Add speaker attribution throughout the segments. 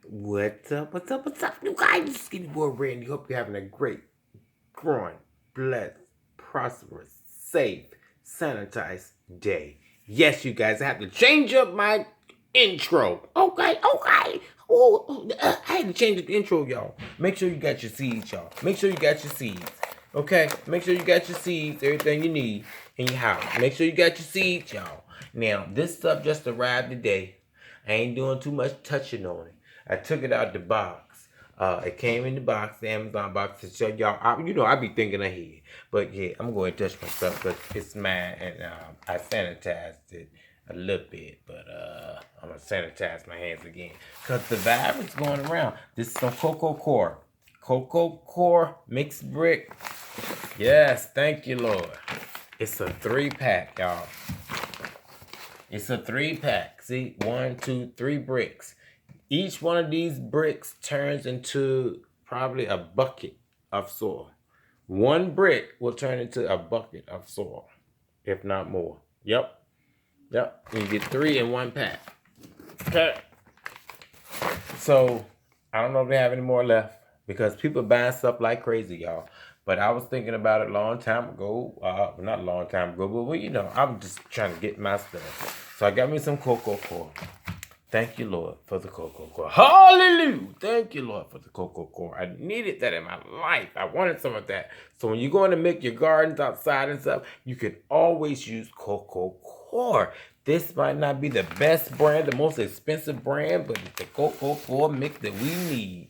Speaker 1: What's up? What's up? What's up, you guys? Skinny Boy Randy. Hope you're having a great, growing, blessed, prosperous, safe, sanitized day. Yes, you guys, I have to change up my intro. Okay. Oh, I had to change the intro, y'all. Make sure you got your seeds, y'all. Make sure you got your seeds. Okay? Make sure you got your seeds, everything you need in your house. Make sure you got your seeds, y'all. Now, this stuff just arrived today. I ain't doing too much touching on it. I took it out the box. It came in the box, the Amazon box. To show y'all, I be thinking ahead. But yeah, I'm going to touch my stuff because it's mine, and I sanitized it a little bit. But I'm going to sanitize my hands again because the virus going around. This is some Cocoa Core. Cocoa Core mixed brick. Yes, thank you, Lord. It's a 3-pack, y'all. It's a 3-pack. See, 1, 2, 3 bricks. Each one of these bricks turns into probably a bucket of soil. 1 brick will turn into a bucket of soil, if not more. Yep. You get 3 in 1 pack. Okay. So, I don't know if they have any more left because people buying stuff like crazy, y'all. But I was thinking about it a long time ago. Not a long time ago, but I'm just trying to get my stuff. So I got me some Cocoa Core. Thank you, Lord, for the Cocoa Core. Hallelujah! Thank you, Lord, for the Cocoa Core. I needed that in my life. I wanted some of that. So when you're going to make your gardens outside and stuff, you can always use Cocoa Core. This might not be the best brand, the most expensive brand, but it's the Cocoa Core mix that we need.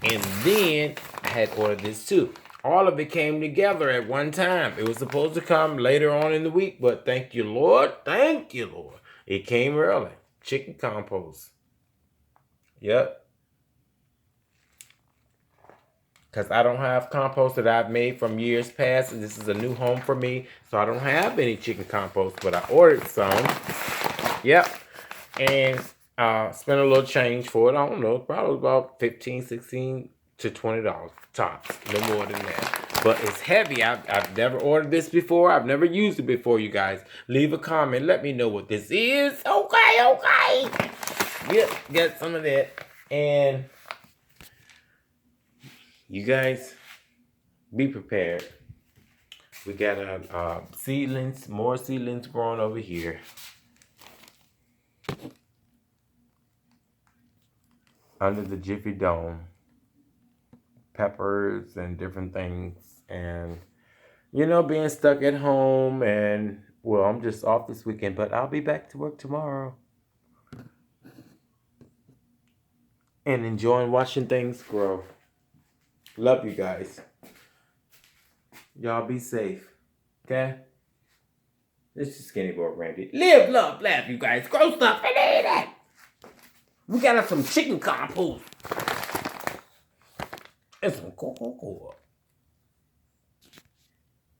Speaker 1: And then I had ordered this too. All of it came together at one time. It was supposed to come later on in the week, but thank you, Lord. Thank you, Lord. It came early. Chicken compost. Yep. Because I don't have compost that I've made from years past. This is a new home for me. So I don't have any chicken compost, but I ordered some. Yep. And spent a little change for it. I don't know. Probably about $15, $16 to $20 tops. No more than that. But it's heavy. I've never ordered this before. I've never used it before, you guys. Leave a comment. Let me know what this is. Okay. Yep, get some of that. And you guys, be prepared. We got seedlings, more seedlings growing over here. Under the Jiffy Dome. Peppers and different things. And, being stuck at home. And, well, I'm just off this weekend. But I'll be back to work tomorrow. And enjoying watching things grow. Love you guys. Y'all be safe. Okay? This is SkinnyBoyRandy. Live, love, laugh, you guys. Grow stuff and eat it. We got us some chicken compost. And some Cocoa Core.